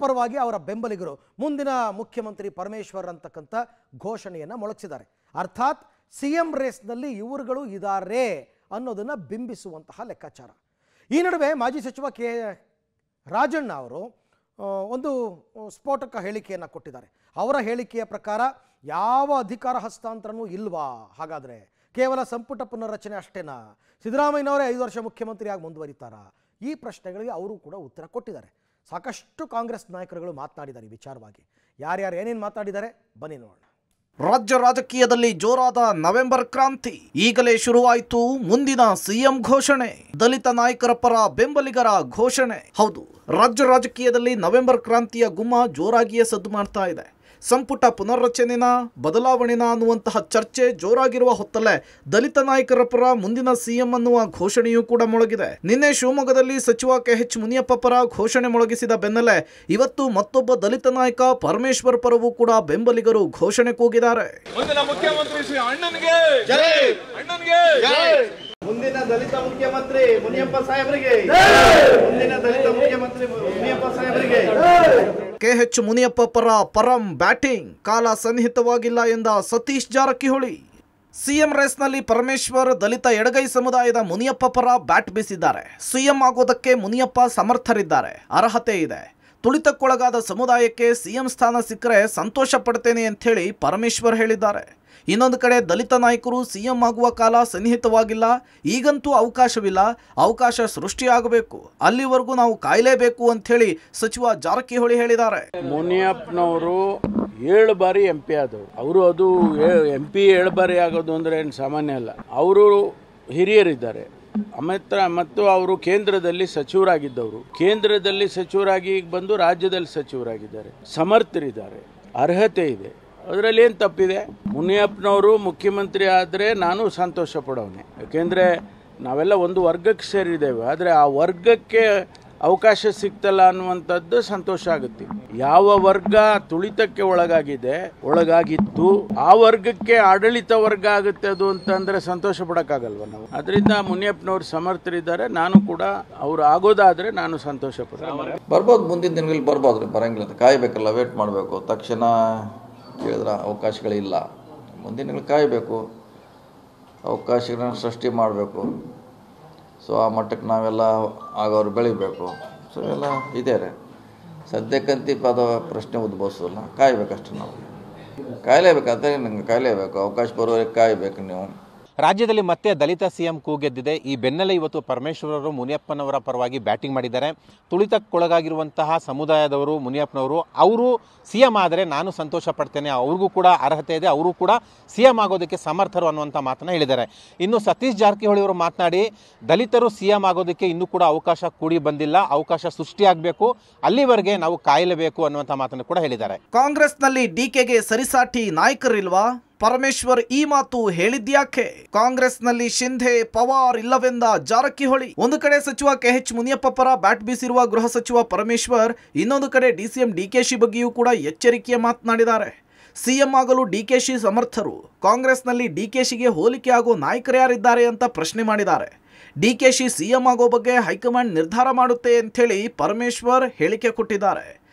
ಪರವಾಗಿ ಅವರ ಬೆಂಬಲಿಗರು ಮುಂದಿನ ಮುಖ್ಯಮಂತ್ರಿ ಪರಮೇಶ್ವರ್ ಅಂತಕ್ಕಂಥ ಘೋಷಣೆಯನ್ನು ಮೊಳಗಿಸಿದ್ದಾರೆ. ಅರ್ಥಾತ್ CM ರೇಸ್ನಲ್ಲಿ ಇವರುಗಳು ಇದ್ದಾರೆ ಅನ್ನೋದನ್ನು ಬಿಂಬಿಸುವಂತಹ ಲೆಕ್ಕಾಚಾರ. ಈ ನಡುವೆ ಮಾಜಿ ಸಚಿವ ರಾಜಣ್ಣ ಅವರು ಒಂದು ಸ್ಫೋಟಕ ಹೇಳಿಕೆಯನ್ನು ಕೊಟ್ಟಿದ್ದಾರೆ. ಅವರ ಹೇಳಿಕೆಯ ಪ್ರಕಾರ ಯಾವ ಅಧಿಕಾರ ಹಸ್ತಾಂತರನೂ ಇಲ್ವಾ, ಹಾಗಾದರೆ ಕೇವಲ ಸಂಪುಟ ಪುನರ್ರಚನೆ ಅಷ್ಟೇನಾ, ಸಿದ್ದರಾಮಯ್ಯನವರೇ 5 ವರ್ಷ ಮುಖ್ಯಮಂತ್ರಿಯಾಗಿ ಮುಂದುವರಿತಾರಾ, ಈ ಪ್ರಶ್ನೆಗಳಿಗೆ ಅವರು ಕೂಡ ಉತ್ತರ ಕೊಟ್ಟಿದ್ದಾರೆ. ಸಾಕಷ್ಟು ಕಾಂಗ್ರೆಸ್ ನಾಯಕರುಗಳು ಮಾತನಾಡಿದ್ದಾರೆ ಈ ವಿಚಾರವಾಗಿ. ಯಾರ್ಯಾರು ಏನೇನು ಮಾತಾಡಿದ್ದಾರೆ ಬನ್ನಿ ನೋಡೋಣ. ರಾಜ್ಯ ರಾಜಕೀಯದಲ್ಲಿ ಜೋರಾದ ನವೆಂಬರ್ ಕ್ರಾಂತಿ ಈಗಲೇ ಶುರುವಾಯಿತು. ಮುಂದಿನ CM ಘೋಷಣೆ, ದಲಿತ ನಾಯಕರ ಪರ ಬೆಂಬಲಿಗರ ಘೋಷಣೆ. ಹೌದು, ರಾಜ್ಯ ರಾಜಕೀಯದಲ್ಲಿ ನವೆಂಬರ್ ಕ್ರಾಂತಿಯ ಗುಮ್ಮ ಜೋರಾಗಿಯೇ ಸದ್ದು ಮಾಡ್ತಾ ಇದೆ. ಸಂಪುಟ ಪುನರ್ರಚನೆನ ಬದಲಾವಣೆನ ಅನ್ನುವಂತಹ ಚರ್ಚೆ ಜೋರಾಗಿರುವ ಹೊತ್ತಲ್ಲೇ ದಲಿತ ನಾಯಕರ ಪರ ಮುಂದಿನ CM ಅನ್ನುವ ಘೋಷಣೆಯೂ ಕೂಡ ಮೊಳಗಿದೆ. ನಿನ್ನೆ ಶಿವಮೊಗ್ಗದಲ್ಲಿ ಸಚಿವ KH ಮುನಿಯಪ್ಪ ಪರ ಘೋಷಣೆ ಮೊಳಗಿಸಿದ ಬೆನ್ನಲ್ಲೇ ಇವತ್ತು ಮತ್ತೊಬ್ಬ ದಲಿತ ನಾಯಕ ಪರಮೇಶ್ವರ್ ಪರವೂ ಕೂಡ ಬೆಂಬಲಿಗರು ಘೋಷಣೆ ಕೂಗಿದ್ದಾರೆ. ಮುಂದಿನ ದಲಿತ ಮುಖ್ಯಮಂತ್ರಿ ಮುನಿಯಪ್ಪ ಸಾಹೇಬರಿಗೆ, ಮುಂದಿನ ದಲಿತ ಮುಖ್ಯಮಂತ್ರಿ ಮುನಿಯಪ್ಪ ಸಾಹೇಬರಿಗೆ. KH ಮುನಿಯಪ್ಪ ಪರ ಪರಂ ಬ್ಯಾಟಿಂಗ್, ಕಾಲ ಸನ್ನಿಹಿತವಾಗಿಲ್ಲ ಎಂದ ಸತೀಶ್ ಜಾರಕಿಹೊಳಿ. CM ರೇಸ್ನಲ್ಲಿ ಪರಮೇಶ್ವರ್ ದಲಿತ ಎಡಗೈ ಸಮುದಾಯದ ಮುನಿಯಪ್ಪ ಪರ ಬ್ಯಾಟ್ ಬೀಸಿದ್ದಾರೆ. CM ಆಗೋದಕ್ಕೆ ಮುನಿಯಪ್ಪ ಸಮರ್ಥರಿದ್ದಾರೆ, ಅರ್ಹತೆ ಇದೆ. ತುಳಿತಕ್ಕೊಳಗಾದ ಸಮುದಾಯಕ್ಕೆ CM ಸ್ಥಾನ ಸಿಕ್ಕರೆ ಸಂತೋಷ ಪಡ್ತೇನೆ ಅಂತ ಹೇಳಿ ಪರಮೇಶ್ವರ್ ಹೇಳಿದ್ದಾರೆ. ಇನ್ನೊಂದು ಕಡೆ ದಲಿತ ನಾಯಕರು CM ಆಗುವ ಕಾಲ ಸನ್ನಿಹಿತವಾಗಿಲ್ಲ, ಈಗಂತೂ ಅವಕಾಶವಿಲ್ಲ, ಅವಕಾಶ ಸೃಷ್ಟಿಯಾಗಬೇಕು, ಅಲ್ಲಿವರೆಗೂ ನಾವು ಕಾಯಲೇಬೇಕು ಅಂತ ಹೇಳಿ ಸಚಿವ ಜಾರಕಿಹೊಳಿ ಹೇಳಿದ್ದಾರೆ. ಮುನಿಯಪ್ಪನವರು 7 ಬಾರಿ MP ಆದವರು. ಅವರು ಅದು MP 7 ಬಾರಿ ಆಗೋದು ಅಂದ್ರೆ ಏನು ಸಾಮಾನ್ಯ ಅಲ್ಲ. ಅವರು ಹಿರಿಯರಿದ್ದಾರೆ ಮತ್ತು ಅವರು ಕೇಂದ್ರದಲ್ಲಿ ಸಚಿವರಾಗಿದ್ದವರು, ಕೇಂದ್ರದಲ್ಲಿ ಸಚಿವರಾಗಿ ಈಗ ಬಂದು ರಾಜ್ಯದಲ್ಲಿ ಸಚಿವರಾಗಿದ್ದಾರೆ, ಸಮರ್ಥರಿದ್ದಾರೆ, ಅರ್ಹತೆ ಇದೆ. ಅದರಲ್ಲಿ ಏನು ತಪ್ಪಿದೆ? ಮುನಿಯಪ್ಪನವರು ಮುಖ್ಯಮಂತ್ರಿ ಆದರೆ ನಾನು ಸಂತೋಷ ಪಡೋನೆ, ಯಾಕೆಂದರೆ ನಾವೆಲ್ಲ ಒಂದು ವರ್ಗಕ್ಕೆ ಸೇರಿದ್ದೇವೆ. ಆದರೆ ಆ ವರ್ಗಕ್ಕೆ ಅವಕಾಶ ಸಿಗ್ತಲ್ಲ ಅನ್ನುವಂಥದ್ದು ಸಂತೋಷ ಆಗುತ್ತೆ. ಯಾವ ವರ್ಗ ತುಳಿತಕ್ಕೆ ಒಳಗಾಗಿತ್ತು ಆ ವರ್ಗಕ್ಕೆ ಆಡಳಿತ ವರ್ಗ ಆಗುತ್ತೆ ಅದು ಅಂತಂದರೆ ಸಂತೋಷ ಪಡೋಕ್ಕಾಗಲ್ವ ನಾವು? ಅದರಿಂದ ಮುನಿಯಪ್ಪನವರು ಸಮರ್ಥರಿದ್ದಾರೆ, ನಾನು ಕೂಡ ಅವರು ಆಗೋದಾದರೆ ನಾನು ಸಂತೋಷ ಪಡ್ತೀನಿ. ಬರ್ಬೋದು, ಮುಂದಿನ ದಿನಗಳಲ್ಲಿ ಬರ್ಬೋದು. ಬರಂಗಿಲ್ಲ, ಕಾಯಬೇಕಲ್ಲ, ವೇಟ್ ಮಾಡಬೇಕು. ತಕ್ಷಣ ಕೇಳಿದ್ರೆ ಅವಕಾಶಗಳಿಲ್ಲ. ಮುಂದಿನ ದಿನಗಳು ಕಾಯಬೇಕು, ಅವಕಾಶಗಳನ್ನ ಸೃಷ್ಟಿ ಮಾಡಬೇಕು. ಸೊ ಆ ಮಟ್ಟಕ್ಕೆ ನಾವೆಲ್ಲ ಆಗೋರು ಬೆಳಿಬೇಕು. ಸೊ ಎಲ್ಲ ಇದ್ದಾರೆ. ಸದ್ಯಕ್ಕಂತೂ ಅದು ಪ್ರಶ್ನೆ ಉದ್ಭವಿಸೋಲ್ಲ, ಕಾಯಬೇಕಷ್ಟೆ. ನಾವು ಕಾಯಲೇಬೇಕು, ಅದೇ ನಂಗೆ ಕಾಯಲೇಬೇಕು, ಅವಕಾಶ ಬರೋವರೆಗೆ ಕಾಯಬೇಕು. ನೀವು ರಾಜ್ಯದಲ್ಲಿ ಮತ್ತೆ ದಲಿತ CM ಕೂಗೆದ್ದಿದೆ. ಈ ಬೆನ್ನಲ್ಲೇ ಇವತ್ತು ಪರಮೇಶ್ವರ್ ಅವರು ಮುನಿಯಪ್ಪನವರ ಪರವಾಗಿ ಬ್ಯಾಟಿಂಗ್ ಮಾಡಿದ್ದಾರೆ. ತುಳಿತಕ್ಕೊಳಗಾಗಿರುವಂತಹ ಸಮುದಾಯದವರು ಮುನಿಯಪ್ಪನವರು, ಅವರು CM ಆದರೆ ನಾನು ಸಂತೋಷ ಪಡ್ತೇನೆ, ಅವ್ರಿಗೂ ಕೂಡ ಅರ್ಹತೆ ಇದೆ, ಅವರು ಕೂಡ CM ಆಗೋದಕ್ಕೆ ಸಮರ್ಥರು ಅನ್ನುವಂಥ ಮಾತನ್ನು ಹೇಳಿದ್ದಾರೆ. ಇನ್ನು ಸತೀಶ್ ಜಾರಕಿಹೊಳಿ ಅವರು ಮಾತನಾಡಿ ದಲಿತರು CM ಆಗೋದಕ್ಕೆ ಇನ್ನೂ ಕೂಡ ಅವಕಾಶ ಕೂಡಿ ಬಂದಿಲ್ಲ, ಅವಕಾಶ ಸೃಷ್ಟಿಯಾಗಬೇಕು, ಅಲ್ಲಿವರೆಗೆ ನಾವು ಕಾಯಲೇಬೇಕು ಅನ್ನುವಂಥ ಮಾತನ್ನು ಕೂಡ ಹೇಳಿದ್ದಾರೆ. ಕಾಂಗ್ರೆಸ್ನಲ್ಲಿ DKಗೆ ಸರಿಸಾಟಿ ನಾಯಕರಿಲ್ವಾ? ಪರಮೇಶ್ವರ್ ಈ ಮಾತು ಹೇಳಿದ್ಯಾಕೆ? ಕಾಂಗ್ರೆಸ್ನಲ್ಲಿ ಶಿಂಧೆ ಪವಾರ್ ಇಲ್ಲವೆಂದ ಜಾರಕಿಹೊಳಿ. ಒಂದು ಕಡೆ ಸಚಿವ KH ಮುನಿಯಪ್ಪ ಪರ ಬ್ಯಾಟ್ ಬೀಸಿರುವ ಗೃಹ ಸಚಿವ ಪರಮೇಶ್ವರ್, ಇನ್ನೊಂದು ಕಡೆ DCM DKಶಿ ಬಗ್ಗೆಯೂ ಕೂಡ ಎಚ್ಚರಿಕೆಯ ಮಾತನಾಡಿದ್ದಾರೆ. CM ಆಗಲು DKಶಿ ಸಮರ್ಥರು, ಕಾಂಗ್ರೆಸ್ನಲ್ಲಿ DKಶಿಗೆ ಹೋಲಿಕೆ ಆಗೋ ನಾಯಕರ್ಯಾರಿದ್ದಾರೆ ಅಂತ ಪ್ರಶ್ನೆ ಮಾಡಿದ್ದಾರೆ. DKಶಿ CM ಆಗೋ ಬಗ್ಗೆ ಹೈಕಮಾಂಡ್ ನಿರ್ಧಾರ ಮಾಡುತ್ತೆ ಅಂಥೇಳಿ ಪರಮೇಶ್ವರ್ ಹೇಳಿಕೆ ಕೊಟ್ಟಿದ್ದಾರೆ.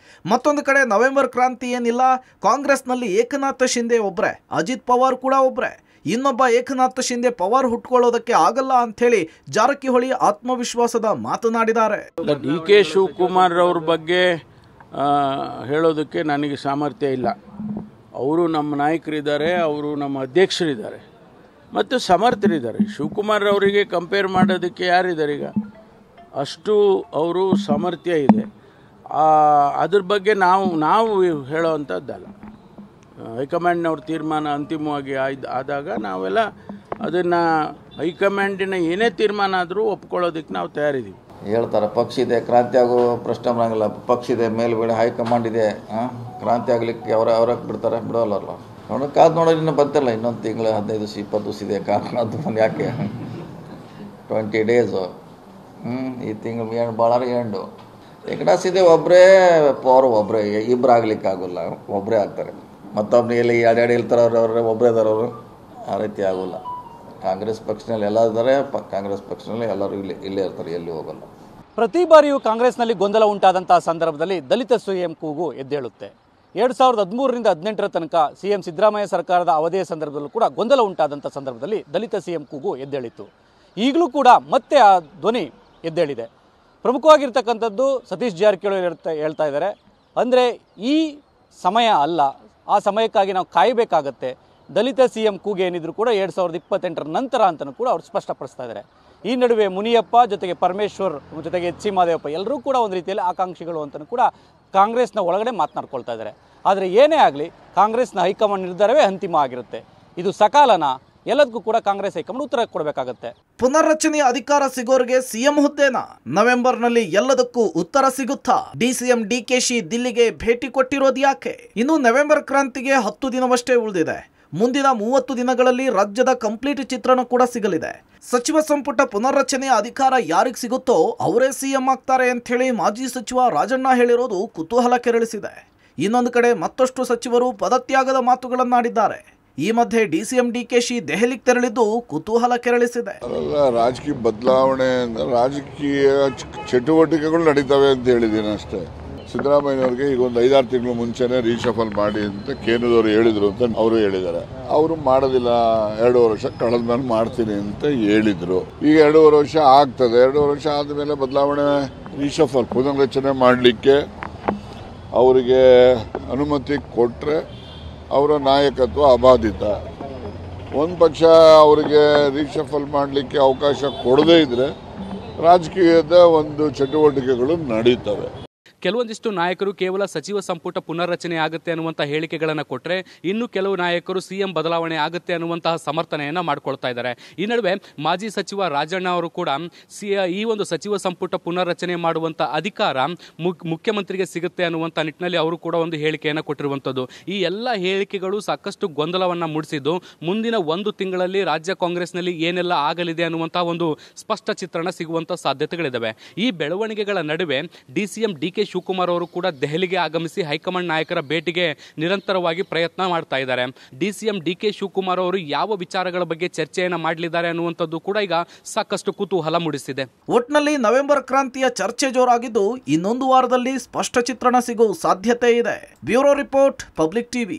ಮತ್ತೊಂದು ಕಡೆ ನವೆಂಬರ್ ಕ್ರಾಂತಿ ಏನಿಲ್ಲ, ಕಾಂಗ್ರೆಸ್ನಲ್ಲಿ ಏಕನಾಥ ಶಿಂದೆ ಒಬ್ರೆ, ಅಜಿತ್ ಪವಾರ್ ಕೂಡ ಒಬ್ರೆ, ಇನ್ನೊಬ್ಬ ಏಕನಾಥ ಶಿಂದೆ ಪವಾರ್ ಹುಟ್ಕೊಳ್ಳೋದಕ್ಕೆ ಆಗಲ್ಲ ಅಂಥೇಳಿ ಜಾರಕಿಹೊಳಿ ಆತ್ಮವಿಶ್ವಾಸದ ಮಾತನಾಡಿದ್ದಾರೆ. DK ಶಿವಕುಮಾರ್ ಅವ್ರ ಬಗ್ಗೆ ಹೇಳೋದಕ್ಕೆ ನನಗೆ ಸಾಮರ್ಥ್ಯ ಇಲ್ಲ. ಅವರು ನಮ್ಮ ನಾಯಕರಿದ್ದಾರೆ, ಅವರು ನಮ್ಮ ಅಧ್ಯಕ್ಷರಿದ್ದಾರೆ ಮತ್ತು ಸಮರ್ಥರಿದ್ದಾರೆ. ಶಿವಕುಮಾರ್ ಅವರಿಗೆ ಕಂಪೇರ್ ಮಾಡೋದಕ್ಕೆ ಯಾರಿದ್ದಾರೆ? ಈಗ ಅಷ್ಟು ಅವರು ಸಾಮರ್ಥ್ಯ ಇದೆ. ಅದ್ರ ಬಗ್ಗೆ ನಾವು ಹೇಳೋವಂಥದ್ದಲ್ಲ. ಹೈಕಮಾಂಡ್ನವ್ರ ತೀರ್ಮಾನ ಅಂತಿಮವಾಗಿ ಆದಾಗ ನಾವೆಲ್ಲ ಅದನ್ನು ಹೈಕಮಾಂಡಿನ ಏನೇ ತೀರ್ಮಾನ ಆದರೂ ಒಪ್ಕೊಳ್ಳೋದಕ್ಕೆ ನಾವು ತಯಾರಿದ್ದೀವಿ. ಹೇಳ್ತಾರೆ ಪಕ್ಷ ಇದೆ, ಕ್ರಾಂತಿ ಆಗೋ ಪ್ರಶ್ನೆ ಬರೋಂಗಿಲ್ಲ. ಪಕ್ಷ ಇದೆ, ಮೇಲ್ಗಡೆ ಹೈಕಮಾಂಡ್ ಇದೆ, ಕ್ರಾಂತಿ ಆಗಲಿಕ್ಕೆ ಅವ್ರಾಗ ಬಿಡ್ತಾರೆ? ಬಿಡೋಲ್ಲ. ಕಾದು ನೋಡೋದು ಇನ್ನೂ ಬಂತಲ್ಲ, ಇನ್ನೊಂದು ತಿಂಗಳು 15 ದಿವಸ 20 ದಿವಸ ಇದೆ. ಕಾದು ಯಾಕೆ 20 ಡೇಸು, ಈ ತಿಂಗಳು ಭಾಳ ಎಂಡು ಏಕನಾಸಿದೆ. ಒಬ್ಬರೇ ಪವರ್, ಒಬ್ಬರೇ ಇಬ್ಬರು ಆಗ್ಲಿಕ್ಕೆ ಆಗೋಲ್ಲ, ಒಬ್ಬರೇ ಆಗ್ತಾರೆ. ಮತ್ತೊಬ್ಬರು ಎಲ್ಲಿ ಎರಡು ಹೇಳ್ತಾರೆ ಅವ್ರು ಒಬ್ಬರೇ ಇದ್ದಾರವರು, ಆ ರೀತಿ ಆಗೋಲ್ಲ. ಕಾಂಗ್ರೆಸ್ ಪಕ್ಷದಲ್ಲಿ ಎಲ್ಲ ಇದ್ದಾರೆ, ಕಾಂಗ್ರೆಸ್ ಪಕ್ಷದಲ್ಲಿ ಎಲ್ಲರೂ ಇಲ್ಲೇ ಇರ್ತಾರೆ, ಎಲ್ಲಿ ಹೋಗಲ್ಲ. ಪ್ರತಿ ಬಾರಿಯೂ ಕಾಂಗ್ರೆಸ್ನಲ್ಲಿ ಗೊಂದಲ ಉಂಟಾದಂತಹ ಸಂದರ್ಭದಲ್ಲಿ ದಲಿತ ಸಿಎಂ ಕೂಗು ಎದ್ದೇಳುತ್ತೆ. 2013ರಿಂದ 18ರ ತನಕ ಸಿಎಂ ಸಿದ್ದರಾಮಯ್ಯ ಸರ್ಕಾರದ ಅವಧಿಯ ಸಂದರ್ಭದಲ್ಲೂ ಕೂಡ ಗೊಂದಲ ಉಂಟಾದಂಥ ಸಂದರ್ಭದಲ್ಲಿ ದಲಿತ ಸಿಎಂ ಕೂಗು ಎದ್ದೇಳಿತ್ತು. ಈಗಲೂ ಕೂಡ ಮತ್ತೆ ಆ ಧ್ವನಿ ಎದ್ದೇಳಿದೆ. ಪ್ರಮುಖವಾಗಿರ್ತಕ್ಕಂಥದ್ದು ಸತೀಶ್ ಜಾರಕಿಹೊಳಿ ಹೇಳ್ತಾ ಇದ್ದಾರೆ, ಅಂದರೆ ಈ ಸಮಯ ಅಲ್ಲ, ಆ ಸಮಯಕ್ಕಾಗಿ ನಾವು ಕಾಯಬೇಕಾಗತ್ತೆ. ದಲಿತ ಸಿಎಂ ಕೂಗು ಏನಿದ್ರು ಕೂಡ 2028ರ ನಂತರ ಅಂತಲೂ ಕೂಡ ಅವ್ರು ಸ್ಪಷ್ಟಪಡಿಸ್ತಾ ಇದ್ದಾರೆ. ಈ ನಡುವೆ ಮುನಿಯಪ್ಪ ಜೊತೆಗೆ ಪರಮೇಶ್ವರ್ ಜೊತೆಗೆ ಎಚ್ ಸಿ ಮಹದೇವಪ್ಪ ಎಲ್ಲರೂ ಕೂಡ ಒಂದು ರೀತಿಯಲ್ಲಿ ಆಕಾಂಕ್ಷಿಗಳು ಅಂತಲೂ ಕೂಡ ಕಾಂಗ್ರೆಸ್ನ ಒಳಗಡೆ ಮಾತನಾಡ್ಕೊಳ್ತಾ ಇದ್ದಾರೆ. ಆದರೆ ಏನೇ ಆಗಲಿ ಕಾಂಗ್ರೆಸ್ನ ಹೈಕಮಾಂಡ್ ನಿರ್ಧಾರವೇ ಅಂತಿಮ ಆಗಿರುತ್ತೆ. ಇದು ಸಕಾಲನ? ಎಲ್ಲದಕ್ಕೂ ಕೂಡ ಕಾಂಗ್ರೆಸ್ ಹೈಕಮಾಂಡ್ ಉತ್ತರ ಕೊಡಬೇಕಾಗತ್ತೆ. ಪುನರ್ರಚನೆಯ ಅಧಿಕಾರ ಸಿಗೋರಿಗೆ ಸಿಎಂ ಹುದ್ದೆನಾ? ನವೆಂಬರ್ನಲ್ಲಿ ಎಲ್ಲದಕ್ಕೂ ಉತ್ತರ ಸಿಗುತ್ತಾ? ಡಿಸಿಎಂ ಡಿಕೆಶಿ ದಿಲ್ಲಿಗೆ ಭೇಟಿ ಕೊಟ್ಟಿರೋದು ಯಾಕೆ? ಇನ್ನು ನವೆಂಬರ್ ಕ್ರಾಂತಿಗೆ 10 ದಿನವಷ್ಟೇ ಉಳಿದಿದೆ. ಮುಂದಿನ 30 ದಿನಗಳಲ್ಲಿ ರಾಜ್ಯದ ಕಂಪ್ಲೀಟ್ ಚಿತ್ರಣ ಕೂಡ ಸಿಗಲಿದೆ. ಸಚಿವ ಸಂಪುಟ ಪುನರ್ರಚನೆಯ ಅಧಿಕಾರ ಯಾರಿಗೆ ಸಿಗುತ್ತೋ ಅವರೇ ಸಿಎಂ ಆಗ್ತಾರೆ ಅಂತ ಹೇಳಿ ಮಾಜಿ ಸಚಿವ ರಾಜಣ್ಣ ಹೇಳಿರೋದು ಕುತೂಹಲ ಕೆರಳಿಸಿದೆ. ಇನ್ನೊಂದು ಕಡೆ ಮತ್ತಷ್ಟು ಸಚಿವರು ಪದತ್ಯಾಗದ ಮಾತುಗಳನ್ನಾಡಿದ್ದಾರೆ. ಈ ಮಧ್ಯೆ ಡಿಸಿಎಂ ಡಿಕೆಶಿ ದೆಹಲಿಗೆ ತೆರಳಿದ್ದು ಕುತೂಹಲ ಕೆರಳಿಸಿದೆ. ರಾಜಕೀಯ ಬದಲಾವಣೆ, ರಾಜಕೀಯ ಚಟುವಟಿಕೆಗಳು ನಡೀತವೆ ಅಂತ ಹೇಳಿದ್ದೀನಿ ಅಷ್ಟೇ. ಸಿದ್ದರಾಮಯ್ಯನವ್ರಿಗೆ ಈಗ ಒಂದು 5-6 ತಿಂಗಳು ಮುಂಚೆನೆ ರೀಶಫಲ್ ಮಾಡಿ ಅಂತ ಕೇಂದ್ರದವರು ಹೇಳಿದ್ರು ಅಂತ ಅವರು ಹೇಳಿದ್ದಾರೆ. ಅವರು ಮಾಡೋದಿಲ್ಲ, 2.5 ವರ್ಷ ಕಳೆದ ಮೇಲೆ ಮಾಡ್ತೀನಿ ಅಂತ ಹೇಳಿದ್ರು. ಈಗ 2.5 ವರ್ಷ ಆಗ್ತದೆ. 2.5 ವರ್ಷ ಆದಮೇಲೆ ಬದಲಾವಣೆ ರೀಶಫಲ್ ಪುನರ್ರಚನೆ ಮಾಡಲಿಕ್ಕೆ ಅವರಿಗೆ ಅನುಮತಿ ಕೊಟ್ಟರೆ ಅವರ ನಾಯಕತ್ವ ಅಬಾಧಿತ. ಒಂದು ಪಕ್ಷ ಅವರಿಗೆ ರೀಶಫಲ್ ಮಾಡಲಿಕ್ಕೆ ಅವಕಾಶ ಕೊಡದೇ ಇದ್ರೆ ರಾಜಕೀಯದ ಒಂದು ಚಟುವಟಿಕೆಗಳು ನಡೀತವೆ. ಕೆಲವೊಂದಿಷ್ಟು ನಾಯಕರು ಕೇವಲ ಸಚಿವ ಸಂಪುಟ ಪುನರ್ರಚನೆ ಆಗುತ್ತೆ ಅನ್ನುವಂಥ ಹೇಳಿಕೆಗಳನ್ನು ಕೊಟ್ಟರೆ, ಇನ್ನು ಕೆಲವು ನಾಯಕರು ಸಿಎಂ ಬದಲಾವಣೆ ಆಗುತ್ತೆ ಅನ್ನುವಂತಹ ಸಮರ್ಥನೆಯನ್ನು ಮಾಡ್ಕೊಳ್ತಾ ಇದ್ದಾರೆ. ಈ ನಡುವೆ ಮಾಜಿ ಸಚಿವ ರಾಜಣ್ಣ ಅವರು ಕೂಡ ಈ ಒಂದು ಸಚಿವ ಸಂಪುಟ ಪುನರ್ರಚನೆ ಮಾಡುವಂಥ ಅಧಿಕಾರ ಮುಖ್ಯಮಂತ್ರಿಗೆ ಸಿಗುತ್ತೆ ಅನ್ನುವಂಥ ನಿಟ್ಟಿನಲ್ಲಿ ಅವರು ಕೂಡ ಒಂದು ಹೇಳಿಕೆಯನ್ನು ಕೊಟ್ಟಿರುವಂಥದ್ದು. ಈ ಎಲ್ಲ ಹೇಳಿಕೆಗಳು ಸಾಕಷ್ಟು ಗೊಂದಲವನ್ನು ಮೂಡಿಸಿದ್ದು, ಮುಂದಿನ 1 ತಿಂಗಳಲ್ಲಿ ರಾಜ್ಯ ಕಾಂಗ್ರೆಸ್ನಲ್ಲಿ ಏನೆಲ್ಲ ಆಗಲಿದೆ ಅನ್ನುವಂಥ ಒಂದು ಸ್ಪಷ್ಟ ಚಿತ್ರಣ ಸಿಗುವಂಥ ಸಾಧ್ಯತೆಗಳಿದ್ದಾವೆ. ಈ ಬೆಳವಣಿಗೆಗಳ ನಡುವೆ ಡಿಸಿಎಂ ಡಿಕೆ ಶಿವಕುಮಾರ್ ಅವರು ಕೂಡ ದೆಹಲಿಗೆ ಆಗಮಿಸಿ ಹೈಕಮಾಂಡ್ ನಾಯಕರ ಭೇಟಿಗೆ ನಿರಂತರವಾಗಿ ಪ್ರಯತ್ನ ಮಾಡ್ತಾ ಇದ್ದಾರೆ. ಡಿಸಿಎಂ ಡಿಕೆ ಶಿವಕುಮಾರ್ ಅವರು ಯಾವ ವಿಚಾರಗಳ ಬಗ್ಗೆ ಚರ್ಚೆಯನ್ನ ಮಾಡಲಿದ್ದಾರೆ ಅನ್ನುವಂಥದ್ದು ಕೂಡ ಈಗ ಸಾಕಷ್ಟು ಕುತೂಹಲ ಮೂಡಿಸಿದೆ. ಒಟ್ನಲ್ಲಿ ನವೆಂಬರ್ ಕ್ರಾಂತಿಯ ಚರ್ಚೆ ಜೋರಾಗಿದ್ದು, ಇನ್ನೊಂದು ವಾರದಲ್ಲಿ ಸ್ಪಷ್ಟ ಚಿತ್ರಣ ಸಿಗುವ ಸಾಧ್ಯತೆ ಇದೆ. Bureau report, public TV.